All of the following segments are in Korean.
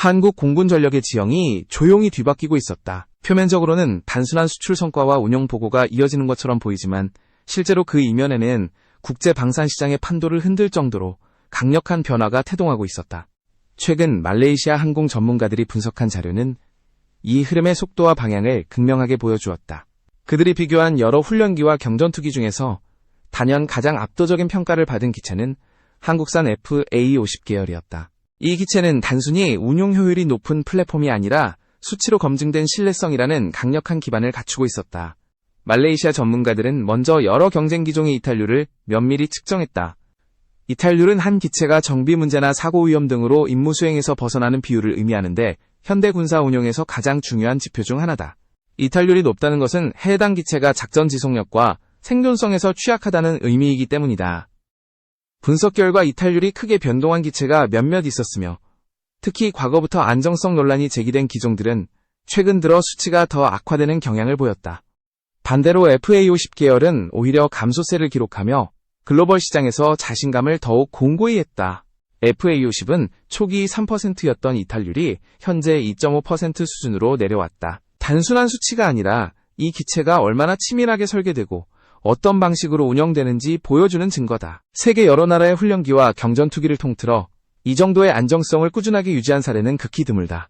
한국 공군전력의 지형이 조용히 뒤바뀌고 있었다. 표면적으로는 단순한 수출 성과와 운영 보고가 이어지는 것처럼 보이지만 실제로 그 이면에는 국제 방산시장의 판도를 흔들 정도로 강력한 변화가 태동하고 있었다. 최근 말레이시아 항공 전문가들이 분석한 자료는 이 흐름의 속도와 방향을 극명하게 보여주었다. 그들이 비교한 여러 훈련기와 경전투기 중에서 단연 가장 압도적인 평가를 받은 기체는 한국산 FA-50 계열이었다. 이 기체는 단순히 운용 효율이 높은 플랫폼이 아니라 수치로 검증된 신뢰성이라는 강력한 기반을 갖추고 있었다. 말레이시아 전문가들은 먼저 여러 경쟁 기종의 이탈률을 면밀히 측정했다. 이탈률은 한 기체가 정비 문제나 사고 위험 등으로 임무 수행에서 벗어나는 비율을 의미하는데 현대 군사 운용에서 가장 중요한 지표 중 하나다. 이탈률이 높다는 것은 해당 기체가 작전 지속력과 생존성에서 취약하다는 의미이기 때문이다. 분석 결과 이탈률이 크게 변동한 기체가 몇몇 있었으며 특히 과거부터 안정성 논란이 제기된 기종들은 최근 들어 수치가 더 악화되는 경향을 보였다. 반대로 FA-50 계열은 오히려 감소세를 기록하며 글로벌 시장에서 자신감을 더욱 공고히 했다. FA-50은 초기 3%였던 이탈률이 현재 2.5% 수준으로 내려왔다. 단순한 수치가 아니라 이 기체가 얼마나 치밀하게 설계되고 어떤 방식으로 운영되는지 보여주는 증거다. 세계 여러 나라의 훈련기와 경전투기를 통틀어 이 정도의 안정성을 꾸준하게 유지한 사례는 극히 드물다.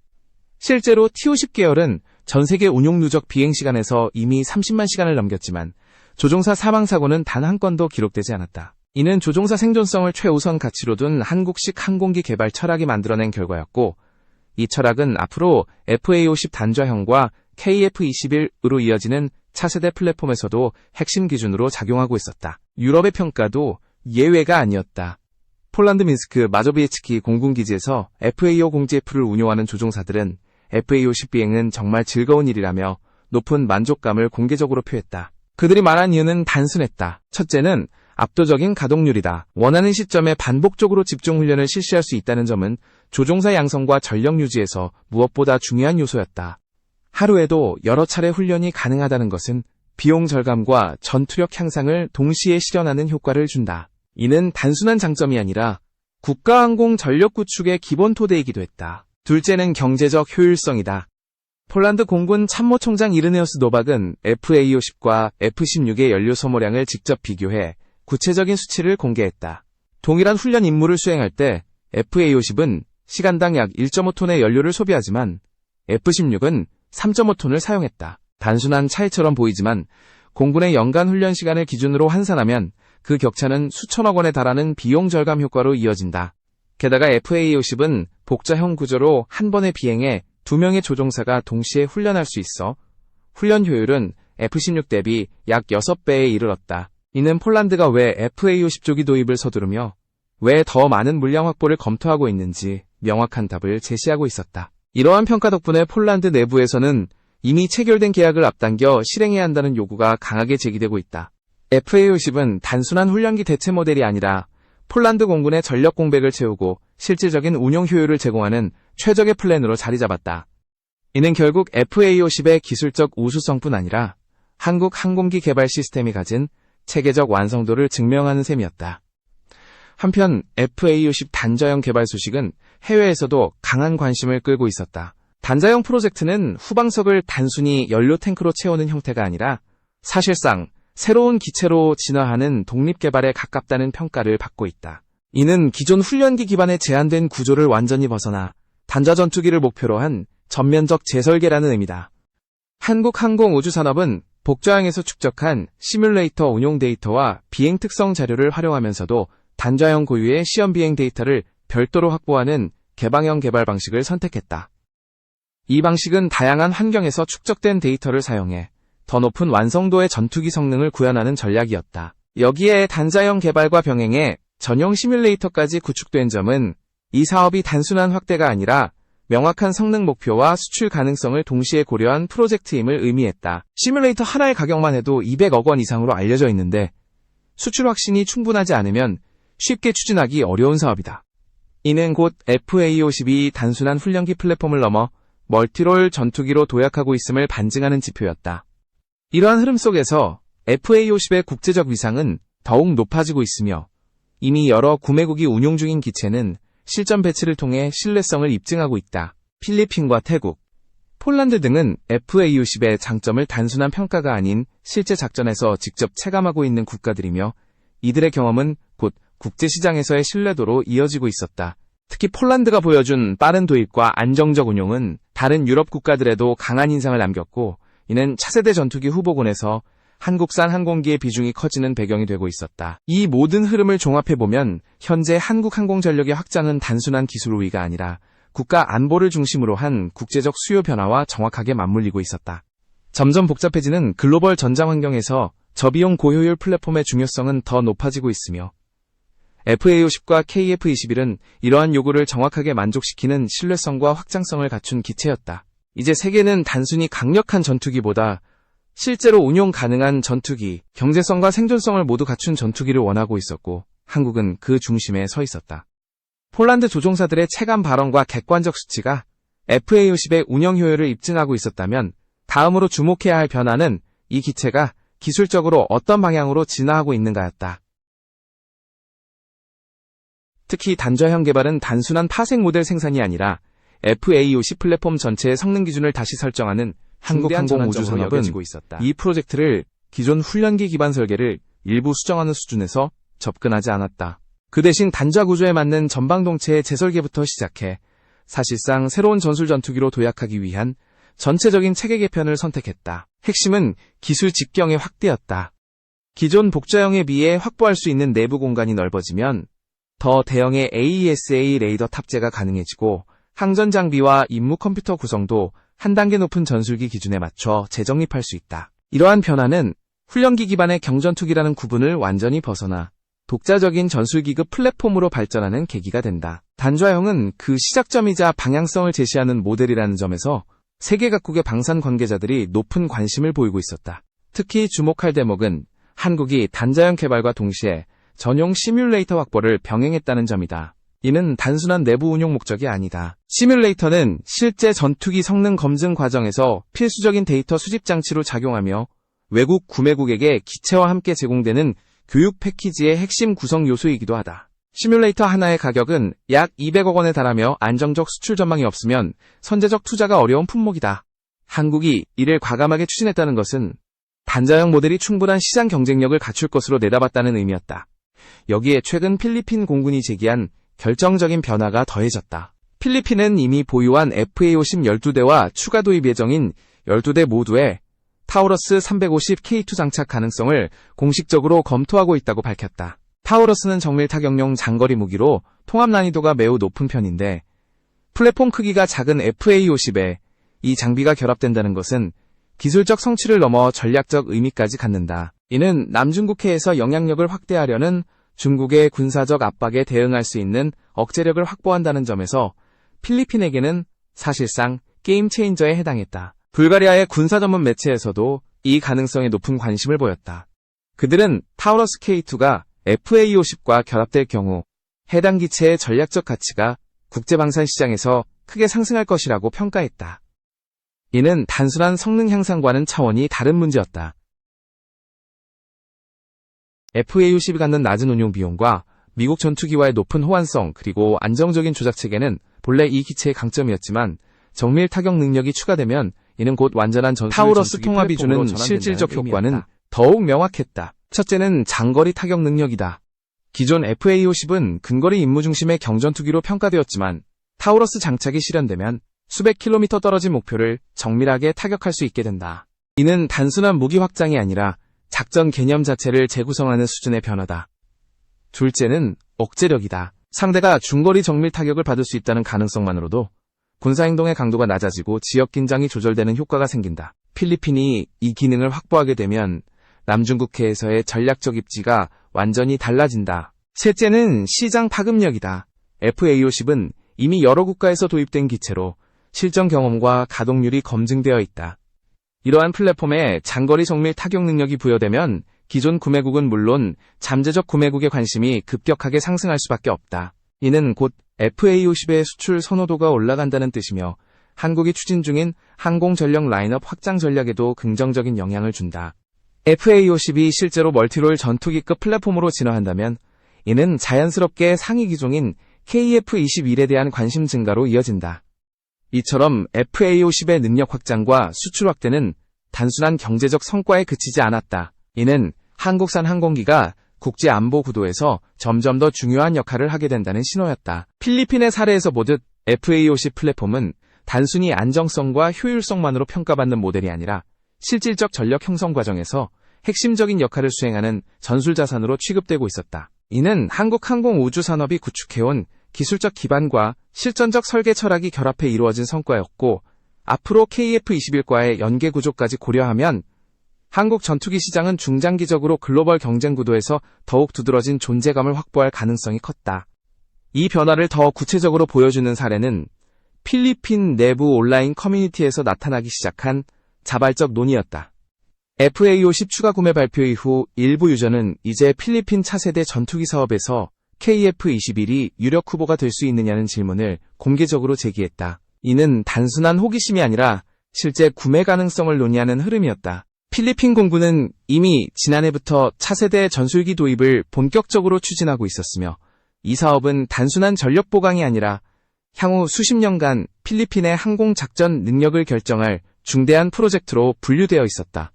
실제로 T-50 계열은 전 세계 운용 누적 비행시간에서 이미 30만 시간을 넘겼지만 조종사 사망사고는 단 한 건도 기록되지 않았다. 이는 조종사 생존성을 최우선 가치로 둔 한국식 항공기 개발 철학이 만들어낸 결과였고 이 철학은 앞으로 FA-50 단좌형과 KF-21으로 이어지는 차세대 플랫폼에서도 핵심 기준으로 작용하고 있었다. 유럽의 평가도 예외가 아니었다. 폴란드 민스크 마조비에츠키 공군기지에서 FA-50GF를 운용하는 조종사들은 FA-50 비행은 정말 즐거운 일이라며 높은 만족감을 공개적으로 표했다. 그들이 말한 이유는 단순했다. 첫째는 압도적인 가동률이다. 원하는 시점에 반복적으로 집중훈련을 실시할 수 있다는 점은 조종사 양성과 전력 유지에서 무엇보다 중요한 요소였다. 하루에도 여러 차례 훈련이 가능하다는 것은 비용 절감과 전투력 향상을 동시에 실현하는 효과를 준다. 이는 단순한 장점이 아니라 국가항공 전력 구축의 기본 토대이기도 했다. 둘째는 경제적 효율성이다. 폴란드 공군 참모총장 이르네우스 노박은 FA-50과 F-16의 연료 소모량을 직접 비교해 구체적인 수치를 공개했다. 동일한 훈련 임무를 수행할 때 FA-50은 시간당 약 1.5톤의 연료를 소비하지만 F-16은 3.5톤을 사용했다. 단순한 차이처럼 보이지만 공군의 연간 훈련 시간을 기준으로 환산하면 그 격차는 수천억 원에 달하는 비용 절감 효과로 이어진다. 게다가 FA-50은 복자형 구조로 한 번의 비행에 2명의 조종사가 동시에 훈련할 수 있어 훈련 효율은 F-16 대비 약 6배에 이르렀다. 이는 폴란드가 왜 FA-50 조기 도입을 서두르며 왜 더 많은 물량 확보를 검토하고 있는지 명확한 답을 제시하고 있었다. 이러한 평가 덕분에 폴란드 내부에서는 이미 체결된 계약을 앞당겨 실행해야 한다는 요구가 강하게 제기되고 있다. FA-50은 단순한 훈련기 대체 모델이 아니라 폴란드 공군의 전력 공백을 채우고 실질적인 운용 효율을 제공하는 최적의 플랜으로 자리 잡았다. 이는 결국 FA-50의 기술적 우수성뿐 아니라 한국 항공기 개발 시스템이 가진 체계적 완성도를 증명하는 셈이었다. 한편 FA-50 단자형 개발 소식은 해외에서도 강한 관심을 끌고 있었다. 단자형 프로젝트는 후방석을 단순히 연료 탱크로 채우는 형태가 아니라 사실상 새로운 기체로 진화하는 독립개발에 가깝다는 평가를 받고 있다. 이는 기존 훈련기 기반의 제한된 구조를 완전히 벗어나 단자 전투기를 목표로 한 전면적 재설계라는 의미다. 한국항공우주산업은 복좌형에서 축적한 시뮬레이터 운용 데이터와 비행 특성 자료를 활용하면서도 단좌형 고유의 시험 비행 데이터를 별도로 확보하는 개방형 개발 방식을 선택했다. 이 방식은 다양한 환경에서 축적된 데이터를 사용해 더 높은 완성도의 전투기 성능을 구현하는 전략이었다. 여기에 단자형 개발과 병행해 전용 시뮬레이터까지 구축된 점은 이 사업이 단순한 확대가 아니라 명확한 성능 목표와 수출 가능성을 동시에 고려한 프로젝트임을 의미했다. 시뮬레이터 하나의 가격만 해도 200억 원 이상으로 알려져 있는데 수출 확신이 충분하지 않으면 쉽게 추진하기 어려운 사업이다. 이는 곧 FA-50이 단순한 훈련기 플랫폼을 넘어 멀티롤 전투기로 도약하고 있음을 반증하는 지표였다. 이러한 흐름 속에서 FA-50의 국제적 위상은 더욱 높아지고 있으며 이미 여러 구매국이 운용 중인 기체는 실전 배치를 통해 신뢰성을 입증하고 있다. 필리핀과 태국, 폴란드 등은 FA-50의 장점을 단순한 평가가 아닌 실제 작전에서 직접 체감하고 있는 국가들이며 이들의 경험은 곧 국제시장에서의 신뢰도로 이어지고 있었다. 특히 폴란드가 보여준 빠른 도입과 안정적 운용은 다른 유럽 국가들에도 강한 인상을 남겼고 이는 차세대 전투기 후보군에서 한국산 항공기의 비중이 커지는 배경이 되고 있었다. 이 모든 흐름을 종합해보면 현재 한국항공전력의 확장은 단순한 기술 우위가 아니라 국가 안보를 중심으로 한 국제적 수요 변화와 정확하게 맞물리고 있었다. 점점 복잡해지는 글로벌 전장 환경에서 저비용 고효율 플랫폼의 중요성은 더 높아지고 있으며 FA-50과 KF-21은 이러한 요구를 정확하게 만족시키는 신뢰성과 확장성을 갖춘 기체였다. 이제 세계는 단순히 강력한 전투기보다 실제로 운용 가능한 전투기, 경제성과 생존성을 모두 갖춘 전투기를 원하고 있었고 한국은 그 중심에 서 있었다. 폴란드 조종사들의 체감 발언과 객관적 수치가 FA-50의 운영 효율을 입증하고 있었다면 다음으로 주목해야 할 변화는 이 기체가 기술적으로 어떤 방향으로 진화하고 있는가였다. 특히 단좌형 개발은 단순한 파생 모델 생산이 아니라 FA-50 플랫폼 전체의 성능 기준을 다시 설정하는 한국항공우주산업은 이 프로젝트를 기존 훈련기 기반 설계를 일부 수정하는 수준에서 접근하지 않았다. 그 대신 단좌 구조에 맞는 전방동체의 재설계부터 시작해 사실상 새로운 전술 전투기로 도약하기 위한 전체적인 체계 개편을 선택했다. 핵심은 기술 직경의 확대였다. 기존 복좌형에 비해 확보할 수 있는 내부 공간이 넓어지면 더 대형의 AESA 레이더 탑재가 가능해지고 항전 장비와 임무 컴퓨터 구성도 한 단계 높은 전술기 기준에 맞춰 재정립할 수 있다. 이러한 변화는 훈련기 기반의 경전투기라는 구분을 완전히 벗어나 독자적인 전술기급 플랫폼으로 발전하는 계기가 된다. 단좌형은 그 시작점이자 방향성을 제시하는 모델이라는 점에서 세계 각국의 방산 관계자들이 높은 관심을 보이고 있었다. 특히 주목할 대목은 한국이 단좌형 개발과 동시에 전용 시뮬레이터 확보를 병행했다는 점이다. 이는 단순한 내부 운용 목적이 아니다. 시뮬레이터는 실제 전투기 성능 검증 과정에서 필수적인 데이터 수집 장치로 작용하며 외국 구매국에게 기체와 함께 제공되는 교육 패키지의 핵심 구성 요소이기도 하다. 시뮬레이터 하나의 가격은 약 200억 원에 달하며 안정적 수출 전망이 없으면 선제적 투자가 어려운 품목이다. 한국이 이를 과감하게 추진했다는 것은 단자형 모델이 충분한 시장 경쟁력을 갖출 것으로 내다봤다는 의미였다. 여기에 최근 필리핀 공군이 제기한 결정적인 변화가 더해졌다. 필리핀은 이미 보유한 FA-50 12대와 추가 도입 예정인 12대 모두의 타우러스 350K2 장착 가능성을 공식적으로 검토하고 있다고 밝혔다. 타우러스는 정밀 타격용 장거리 무기로 통합 난이도가 매우 높은 편인데 플랫폼 크기가 작은 FA-50에 이 장비가 결합된다는 것은 기술적 성취를 넘어 전략적 의미까지 갖는다. 이는 남중국해에서 영향력을 확대하려는 중국의 군사적 압박에 대응할 수 있는 억제력을 확보한다는 점에서 필리핀에게는 사실상 게임 체인저에 해당했다. 불가리아의 군사 전문 매체에서도 이 가능성에 높은 관심을 보였다. 그들은 타우러스 K2가 FA-50과 결합될 경우 해당 기체의 전략적 가치가 국제방산 시장에서 크게 상승할 것이라고 평가했다. 이는 단순한 성능 향상과는 차원이 다른 문제였다. FA-50이 갖는 낮은 운용 비용과 미국 전투기와의 높은 호환성 그리고 안정적인 조작 체계는 본래 이 기체의 강점이었지만 정밀 타격 능력이 추가되면 이는 곧 완전한 전술 타우러스 통합이 주는 실질적 효과는 더욱 명확했다. 첫째는 장거리 타격 능력이다. 기존 FA-50은 근거리 임무 중심의 경전투기로 평가되었지만 타우러스 장착이 실현되면 수백 킬로미터 떨어진 목표를 정밀하게 타격할 수 있게 된다. 이는 단순한 무기 확장이 아니라 작전 개념 자체를 재구성하는 수준의 변화다. 둘째는 억제력이다. 상대가 중거리 정밀 타격을 받을 수 있다는 가능성만으로도 군사행동의 강도가 낮아지고 지역 긴장이 조절되는 효과가 생긴다. 필리핀이 이 기능을 확보하게 되면 남중국해에서의 전략적 입지가 완전히 달라진다. 셋째는 시장 파급력이다. FA-50은 이미 여러 국가에서 도입된 기체로 실전 경험과 가동률이 검증되어 있다. 이러한 플랫폼에 장거리 정밀 타격 능력이 부여되면 기존 구매국은 물론 잠재적 구매국의 관심이 급격하게 상승할 수밖에 없다. 이는 곧 FA-50의 수출 선호도가 올라간다는 뜻이며 한국이 추진 중인 항공전력 라인업 확장 전략에도 긍정적인 영향을 준다. FA-50이 실제로 멀티롤 전투기급 플랫폼으로 진화한다면 이는 자연스럽게 상위 기종인 KF-21에 대한 관심 증가로 이어진다. 이처럼 FA50의 능력 확장과 수출 확대는 단순한 경제적 성과에 그치지 않았다. 이는 한국산 항공기가 국제 안보 구도에서 점점 더 중요한 역할을 하게 된다는 신호였다. 필리핀의 사례에서 보듯 FA50 플랫폼은 단순히 안정성과 효율성만으로 평가받는 모델이 아니라 실질적 전력 형성 과정에서 핵심적인 역할을 수행하는 전술자산으로 취급되고 있었다. 이는 한국 항공우주산업이 구축해온 기술적 기반과 실전적 설계 철학이 결합해 이루어진 성과였고, 앞으로 KF-21과의 연계 구조까지 고려하면 한국 전투기 시장은 중장기적으로 글로벌 경쟁 구도에서 더욱 두드러진 존재감을 확보할 가능성이 컸다. 이 변화를 더 구체적으로 보여주는 사례는 필리핀 내부 온라인 커뮤니티에서 나타나기 시작한 자발적 논의였다. FA50 추가 구매 발표 이후 일부 유저는 이제 필리핀 차세대 전투기 사업에서 KF-21이 유력 후보가 될 수 있느냐는 질문을 공개적으로 제기했다. 이는 단순한 호기심이 아니라 실제 구매 가능성을 논의하는 흐름이었다. 필리핀 공군은 이미 지난해부터 차세대 전술기 도입을 본격적으로 추진하고 있었으며, 이 사업은 단순한 전력 보강이 아니라 향후 수십 년간 필리핀의 항공작전 능력을 결정할 중대한 프로젝트로 분류되어 있었다.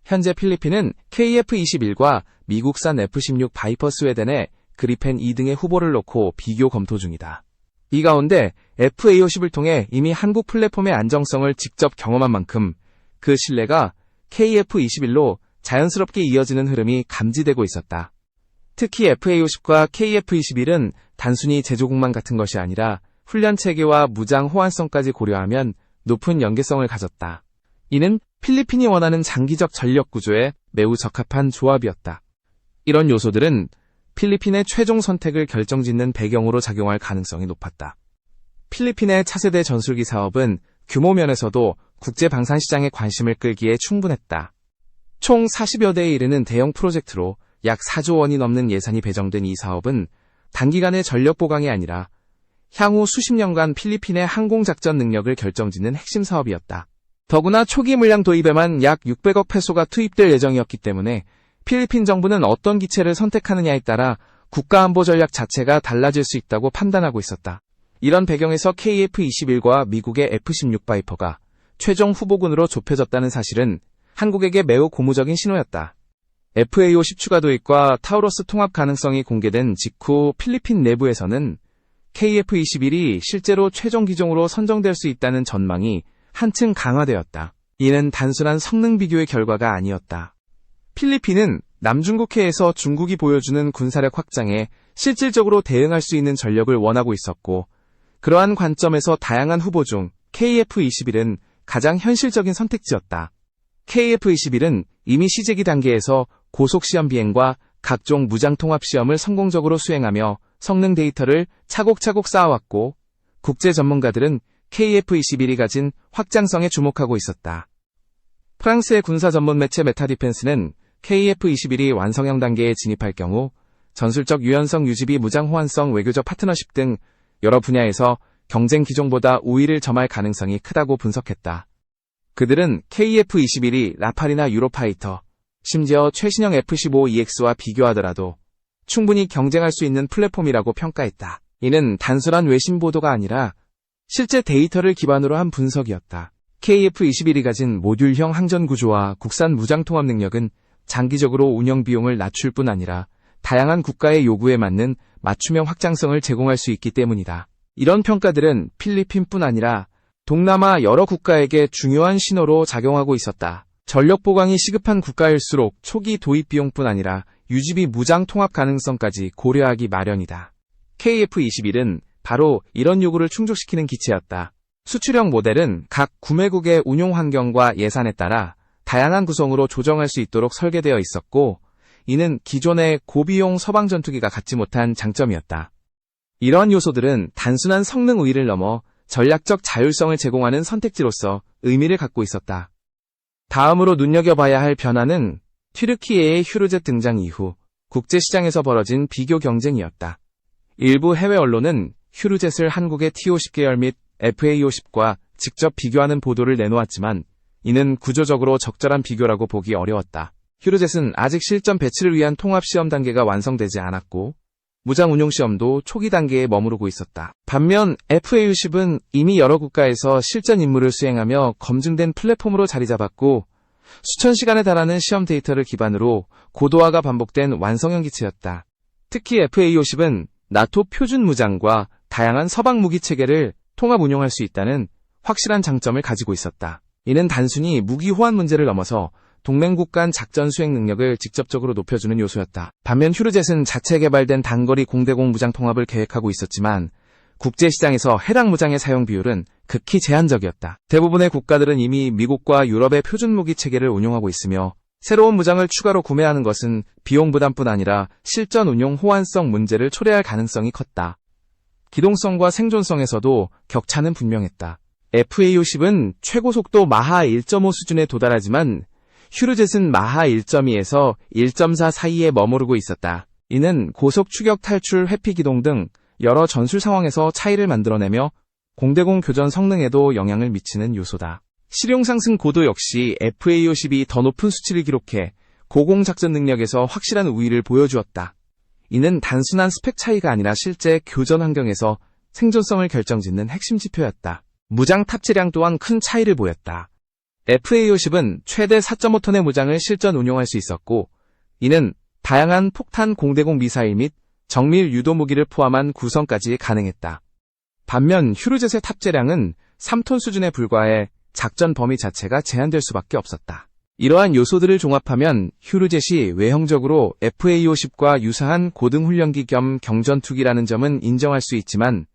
현재 필리핀은 KF-21과 미국산 F-16 바이퍼 스웨덴의 그리펜 2등의 후보를 놓고 비교 검토 중이다. 이 가운데 FA50을 통해 이미 한국 플랫폼의 안정성을 직접 경험한 만큼 그 신뢰가 KF-21로 자연스럽게 이어지는 흐름이 감지되고 있었다. 특히 FA50과 KF-21은 단순히 제조국만 같은 것이 아니라 훈련 체계와 무장 호환성까지 고려하면 높은 연계성을 가졌다. 이는 필리핀이 원하는 장기적 전력 구조에 매우 적합한 조합이었다. 이런 요소들은 필리핀의 최종 선택을 결정짓는 배경으로 작용할 가능성이 높았다. 필리핀의 차세대 전술기 사업은 규모 면에서도 국제 방산 시장의 관심을 끌기에 충분했다. 총 40여 대에 이르는 대형 프로젝트로 약 4조 원이 넘는 예산이 배정된 이 사업은 단기간의 전력 보강이 아니라 향후 수십 년간 필리핀의 항공작전 능력을 결정짓는 핵심 사업이었다. 더구나 초기 물량 도입에만 약 600억 페소가 투입될 예정이었기 때문에 필리핀 정부는 어떤 기체를 선택하느냐에 따라 국가안보 전략 자체가 달라질 수 있다고 판단하고 있었다. 이런 배경에서 KF-21과 미국의 F-16 바이퍼가 최종 후보군으로 좁혀졌다는 사실은 한국에게 매우 고무적인 신호였다. FA50 추가 도입과 타우러스 통합 가능성이 공개된 직후 필리핀 내부에서는 KF-21이 실제로 최종 기종으로 선정될 수 있다는 전망이 한층 강화되었다. 이는 단순한 성능 비교의 결과가 아니었다. 필리핀은 남중국해에서 중국이 보여주는 군사력 확장에 실질적으로 대응할 수 있는 전력을 원하고 있었고, 그러한 관점에서 다양한 후보 중 KF-21은 가장 현실적인 선택지였다. KF-21은 이미 시제기 단계에서 고속시험 비행과 각종 무장통합 시험을 성공적으로 수행하며 성능 데이터를 차곡차곡 쌓아왔고, 국제 전문가들은 KF-21이 가진 확장성에 주목하고 있었다. 프랑스의 군사 전문 매체 메타디펜스는 KF-21이 완성형 단계에 진입할 경우 전술적 유연성 유지비 무장 호환성 외교적 파트너십 등 여러 분야에서 경쟁 기종보다 우위를 점할 가능성이 크다고 분석했다. 그들은 KF-21이 라팔이나 유로파이터, 심지어 최신형 F-15EX와 비교하더라도 충분히 경쟁할 수 있는 플랫폼이라고 평가했다. 이는 단순한 외신 보도가 아니라 실제 데이터를 기반으로 한 분석이었다. KF-21이 가진 모듈형 항전 구조와 국산 무장 통합 능력은 장기적으로 운영 비용을 낮출 뿐 아니라 다양한 국가의 요구에 맞는 맞춤형 확장성을 제공할 수 있기 때문이다. 이런 평가들은 필리핀뿐 아니라 동남아 여러 국가에게 중요한 신호로 작용하고 있었다. 전력 보강이 시급한 국가일수록 초기 도입 비용뿐 아니라 유지비 무장 통합 가능성까지 고려하기 마련이다. KF-21은 바로 이런 요구를 충족시키는 기체였다. 수출형 모델은 각 구매국의 운용 환경과 예산에 따라 다양한 구성으로 조정할 수 있도록 설계되어 있었고, 이는 기존의 고비용 서방 전투기가 갖지 못한 장점이었다. 이러한 요소들은 단순한 성능 우위를 넘어 전략적 자율성을 제공하는 선택지로서 의미를 갖고 있었다. 다음으로 눈여겨봐야 할 변화는 튀르키예의 휴르젯 등장 이후 국제시장에서 벌어진 비교 경쟁이었다. 일부 해외 언론은 휴르젯을 한국의 T-50 계열 및 FA-50과 직접 비교하는 보도를 내놓았지만, 이는 구조적으로 적절한 비교라고 보기 어려웠다. 휴르젯은 아직 실전 배치를 위한 통합 시험 단계가 완성되지 않았고, 무장 운용 시험도 초기 단계에 머무르고 있었다. 반면 FA-60은 이미 여러 국가에서 실전 임무를 수행하며 검증된 플랫폼으로 자리 잡았고 수천 시간에 달하는 시험 데이터를 기반으로 고도화가 반복된 완성형 기체였다. 특히 FA-50은 나토 표준 무장과 다양한 서방 무기 체계를 통합 운용할 수 있다는 확실한 장점을 가지고 있었다. 이는 단순히 무기 호환 문제를 넘어서 동맹국 간 작전 수행 능력을 직접적으로 높여주는 요소였다. 반면 휴르젯은 자체 개발된 단거리 공대공 무장 통합을 계획하고 있었지만 국제시장에서 해당 무장의 사용 비율은 극히 제한적이었다. 대부분의 국가들은 이미 미국과 유럽의 표준 무기 체계를 운용하고 있으며 새로운 무장을 추가로 구매하는 것은 비용 부담뿐 아니라 실전 운용 호환성 문제를 초래할 가능성이 컸다. 기동성과 생존성에서도 격차는 분명했다. FA-50은 최고 속도 마하 1.5 수준에 도달하지만 휴르젯은 마하 1.2에서 1.4 사이에 머무르고 있었다. 이는 고속 추격 탈출 회피 기동 등 여러 전술 상황에서 차이를 만들어내며 공대공 교전 성능에도 영향을 미치는 요소다. 실용 상승 고도 역시 FA-50이 더 높은 수치를 기록해 고공 작전 능력에서 확실한 우위를 보여주었다. 이는 단순한 스펙 차이가 아니라 실제 교전 환경에서 생존성을 결정짓는 핵심 지표였다. 무장 탑재량 또한 큰 차이를 보였다. FA-50은 최대 4.5톤의 무장을 실전 운용할 수 있었고 이는 다양한 폭탄 공대공 미사일 및 정밀 유도 무기를 포함한 구성까지 가능했다. 반면 휴르젯의 탑재량은 3톤 수준에 불과해 작전 범위 자체가 제한될 수밖에 없었다. 이러한 요소들을 종합하면 휴르젯이 외형적으로 FA-50과 유사한 고등훈련기 겸 경전투기라는 점은 인정할 수 있지만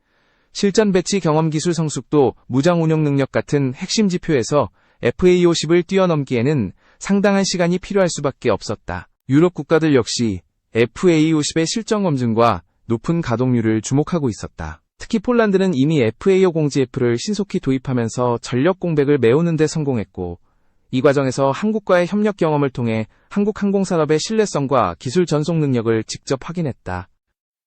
실전 배치 경험 기술 성숙도 무장 운용 능력 같은 핵심 지표에서 FA-50을 뛰어넘기에는 상당한 시간이 필요할 수밖에 없었다. 유럽 국가들 역시 FA-50의 실전 검증과 높은 가동률을 주목하고 있었다. 특히 폴란드는 이미 FA-50GF를 신속히 도입하면서 전력 공백을 메우는 데 성공했고 이 과정에서 한국과의 협력 경험을 통해 한국 항공산업의 신뢰성과 기술 전속 능력을 직접 확인했다.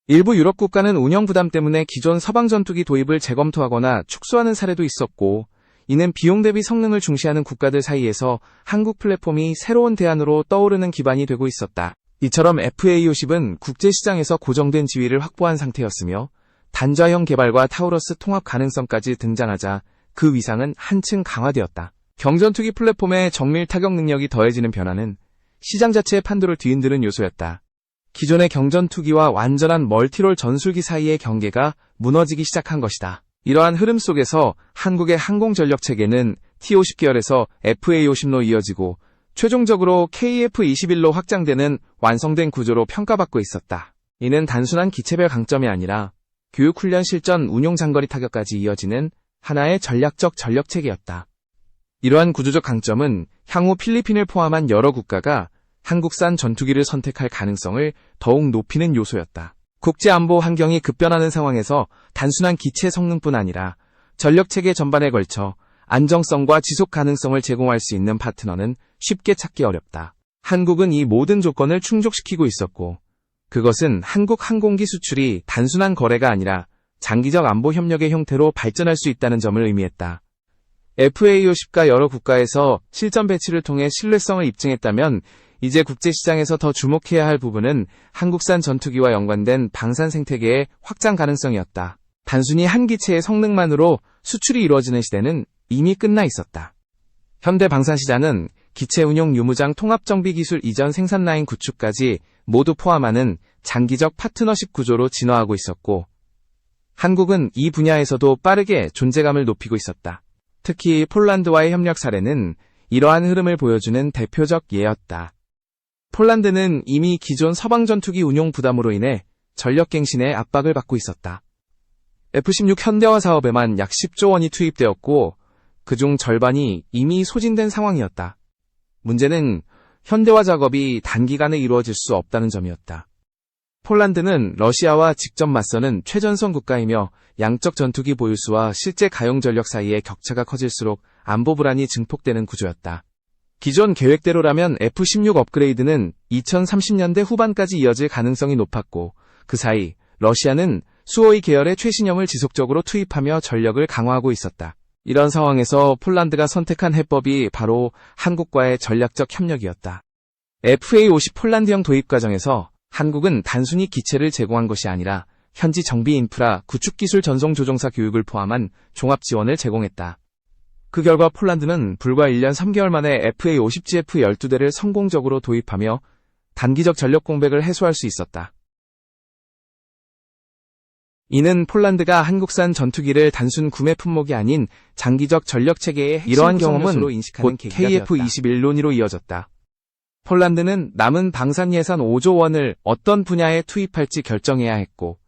일부 유럽 국가는 운영 부담 때문에 기존 서방 전투기 도입을 재검토하거나 축소하는 사례도 있었고 이는 비용 대비 성능을 중시하는 국가들 사이에서 한국 플랫폼이 새로운 대안으로 떠오르는 기반이 되고 있었다. 이처럼 FA-50은 국제시장에서 고정된 지위를 확보한 상태였으며 단좌형 개발과 타우러스 통합 가능성까지 등장하자 그 위상은 한층 강화되었다. 경전투기 플랫폼의 정밀 타격 능력이 더해지는 변화는 시장 자체의 판도를 뒤흔드는 요소였다. 기존의 경전투기와 완전한 멀티롤 전술기 사이의 경계가 무너지기 시작한 것이다. 이러한 흐름 속에서 한국의 항공전력체계는 T-50 계열에서 FA-50로 이어지고 최종적으로 KF-21로 확장되는 완성된 구조로 평가받고 있었다. 이는 단순한 기체별 강점이 아니라 교육훈련 실전 운용 장거리 타격까지 이어지는 하나의 전략적 전력체계였다. 이러한 구조적 강점은 향후 필리핀을 포함한 여러 국가가 한국산 전투기를 선택할 가능성을 더욱 높이는 요소였다. 국제안보 환경이 급변하는 상황에서 단순한 기체 성능뿐 아니라 전력체계 전반에 걸쳐 안정성과 지속 가능성을 제공할 수 있는 파트너는 쉽게 찾기 어렵다. 한국은 이 모든 조건을 충족시키고 있었고 그것은 한국 항공기 수출이 단순한 거래가 아니라 장기적 안보 협력의 형태로 발전할 수 있다는 점을 의미했다. FA-50가 여러 국가에서 실전 배치를 통해 신뢰성을 입증했다면 이제 국제시장에서 더 주목해야 할 부분은 한국산 전투기와 연관된 방산 생태계의 확장 가능성이었다. 단순히 한 기체의 성능만으로 수출이 이루어지는 시대는 이미 끝나 있었다. 현대 방산시장은 기체 운용 유무장 통합정비 기술 이전 생산 라인 구축까지 모두 포함하는 장기적 파트너십 구조로 진화하고 있었고 한국은 이 분야에서도 빠르게 존재감을 높이고 있었다. 특히 폴란드와의 협력 사례는 이러한 흐름을 보여주는 대표적 예였다. 폴란드는 이미 기존 서방 전투기 운용 부담으로 인해 전력갱신에 압박을 받고 있었다. F-16 현대화 사업에만 약 10조 원이 투입되었고 그중 절반이 이미 소진된 상황이었다. 문제는 현대화 작업이 단기간에 이루어질 수 없다는 점이었다. 폴란드는 러시아와 직접 맞서는 최전선 국가이며 양적 전투기 보유수와 실제 가용 전력 사이의 격차가 커질수록 안보 불안이 증폭되는 구조였다. 기존 계획대로라면 F-16 업그레이드는 2030년대 후반까지 이어질 가능성이 높았고 그 사이 러시아는 수호이 계열의 최신형을 지속적으로 투입하며 전력을 강화하고 있었다. 이런 상황에서 폴란드가 선택한 해법이 바로 한국과의 전략적 협력이었다. FA-50 폴란드형 도입 과정에서 한국은 단순히 기체를 제공한 것이 아니라 현지 정비 인프라, 구축기술 전송 조종사 교육을 포함한 종합 지원을 제공했다. 그 결과 폴란드는 불과 1년 3개월 만에 FA-50GF 12대를 성공적으로 도입하며 단기적 전력 공백을 해소할 수 있었다. 이는 폴란드가 한국산 전투기를 단순 구매 품목이 아닌 장기적 전력 체계의 이러한 경험은 곧 KF-21 논의로 이어졌다. 폴란드는 남은 방산 예산 5조 원을 어떤 분야에 투입할지 결정해야 했고,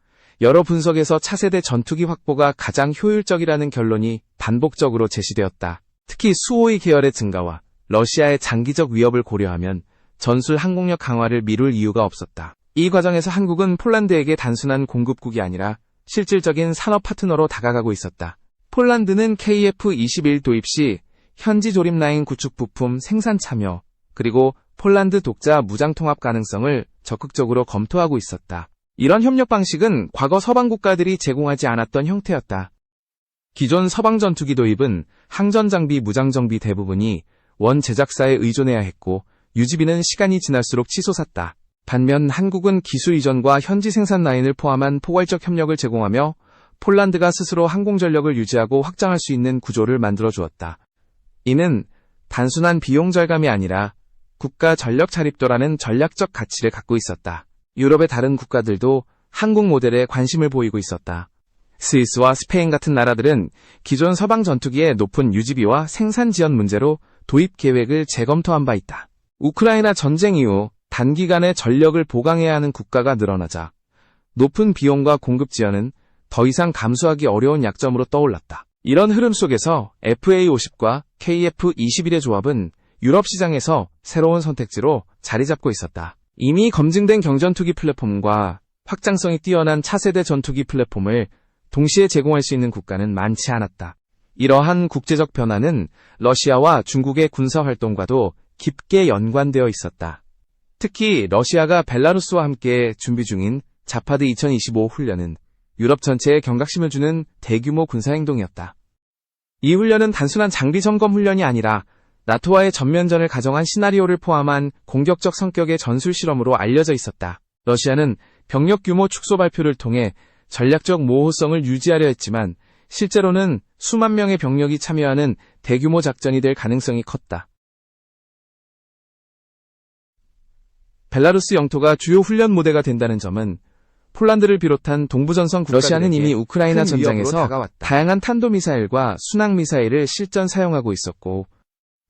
여러 분석에서 차세대 전투기 확보가 가장 효율적이라는 결론이 반복적으로 제시되었다. 특히 수호의 계열의 증가와 러시아의 장기적 위협을 고려하면 전술 항공력 강화를 미룰 이유가 없었다. 이 과정에서 한국은 폴란드에게 단순한 공급국이 아니라 실질적인 산업 파트너로 다가가고 있었다. 폴란드는 KF-21 도입 시 현지 조립 라인 구축 부품 생산 참여, 그리고 폴란드 독자 무장 통합 가능성을 적극적으로 검토하고 있었다. 이런 협력 방식은 과거 서방 국가들이 제공하지 않았던 형태였다. 기존 서방 전투기 도입은 항전 장비, 무장 정비 대부분이 원 제작사에 의존해야 했고 유지비는 시간이 지날수록 치솟았다. 반면 한국은 기술 이전과 현지 생산 라인을 포함한 포괄적 협력을 제공하며 폴란드가 스스로 항공 전력을 유지하고 확장할 수 있는 구조를 만들어 주었다. 이는 단순한 비용 절감이 아니라 국가 전력 자립도라는 전략적 가치를 갖고 있었다. 유럽의 다른 국가들도 한국 모델에 관심을 보이고 있었다. 스위스와 스페인 같은 나라들은 기존 서방 전투기의 높은 유지비와 생산 지연 문제로 도입 계획을 재검토한 바 있다. 우크라이나 전쟁 이후 단기간에 전력을 보강해야 하는 국가가 늘어나자 높은 비용과 공급 지연은 더 이상 감수하기 어려운 약점으로 떠올랐다. 이런 흐름 속에서 FA-50과 KF-21의 조합은 유럽 시장에서 새로운 선택지로 자리 잡고 있었다. 이미 검증된 경전투기 플랫폼과 확장성이 뛰어난 차세대 전투기 플랫폼을 동시에 제공할 수 있는 국가는 많지 않았다. 이러한 국제적 변화는 러시아와 중국의 군사활동과도 깊게 연관되어 있었다. 특히 러시아가 벨라루스와 함께 준비 중인 자파드 2025 훈련은 유럽 전체에 경각심을 주는 대규모 군사행동이었다. 이 훈련은 단순한 장비 점검 훈련이 아니라 나토와의 전면전을 가정한 시나리오를 포함한 공격적 성격의 전술 실험으로 알려져 있었다. 러시아는 병력 규모 축소 발표를 통해 전략적 모호성을 유지하려 했지만 실제로는 수만 명의 병력이 참여하는 대규모 작전이 될 가능성이 컸다. 벨라루스 영토가 주요 훈련 무대가 된다는 점은 폴란드를 비롯한 동부전선 국가들에게 러시아는 이미 우크라이나 전장에서 다양한 탄도미사일과 순항미사일을 실전 사용하고 있었고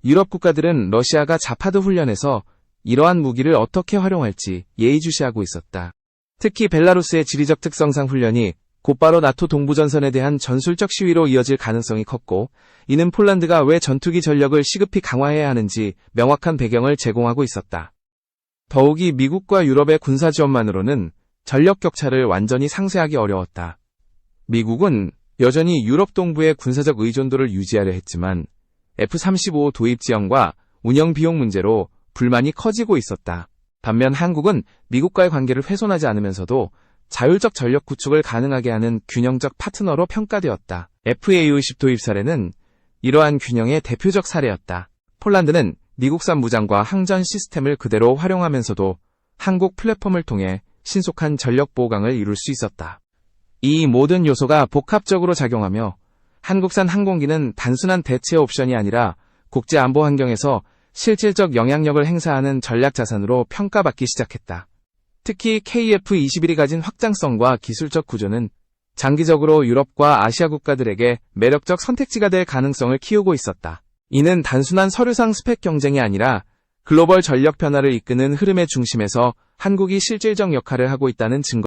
유럽 국가들은 러시아가 자파드 훈련에서 이러한 무기를 어떻게 활용할지 예의주시하고 있었다. 특히 벨라루스의 지리적 특성상 훈련이 곧바로 나토 동부전선에 대한 전술적 시위로 이어질 가능성이 컸고 이는 폴란드가 왜 전투기 전력을 시급히 강화해야 하는지 명확한 배경을 제공하고 있었다. 더욱이 미국과 유럽의 군사 지원만으로는 전력 격차를 완전히 상쇄하기 어려웠다. 미국은 여전히 유럽 동부의 군사적 의존도를 유지하려 했지만 F-35 도입 지연과 운영 비용 문제로 불만이 커지고 있었다. 반면 한국은 미국과의 관계를 훼손하지 않으면서도 자율적 전력 구축을 가능하게 하는 균형적 파트너로 평가되었다. FA-50 도입 사례는 이러한 균형의 대표적 사례였다. 폴란드는 미국산 무장과 항전 시스템을 그대로 활용하면서도 한국 플랫폼을 통해 신속한 전력 보강을 이룰 수 있었다. 이 모든 요소가 복합적으로 작용하며 한국산 항공기는 단순한 대체 옵션이 아니라 국제 안보 환경에서 실질적 영향력을 행사하는 전략 자산으로 평가받기 시작했다. 특히 KF-21이 가진 확장성과 기술적 구조는 장기적으로 유럽과 아시아 국가들에게 매력적 선택지가 될 가능성을 키우고 있었다. 이는 단순한 서류상 스펙 경쟁이 아니라 글로벌 전력 변화를 이끄는 흐름의 중심에서 한국이 실질적 역할을 하고 있다는 증거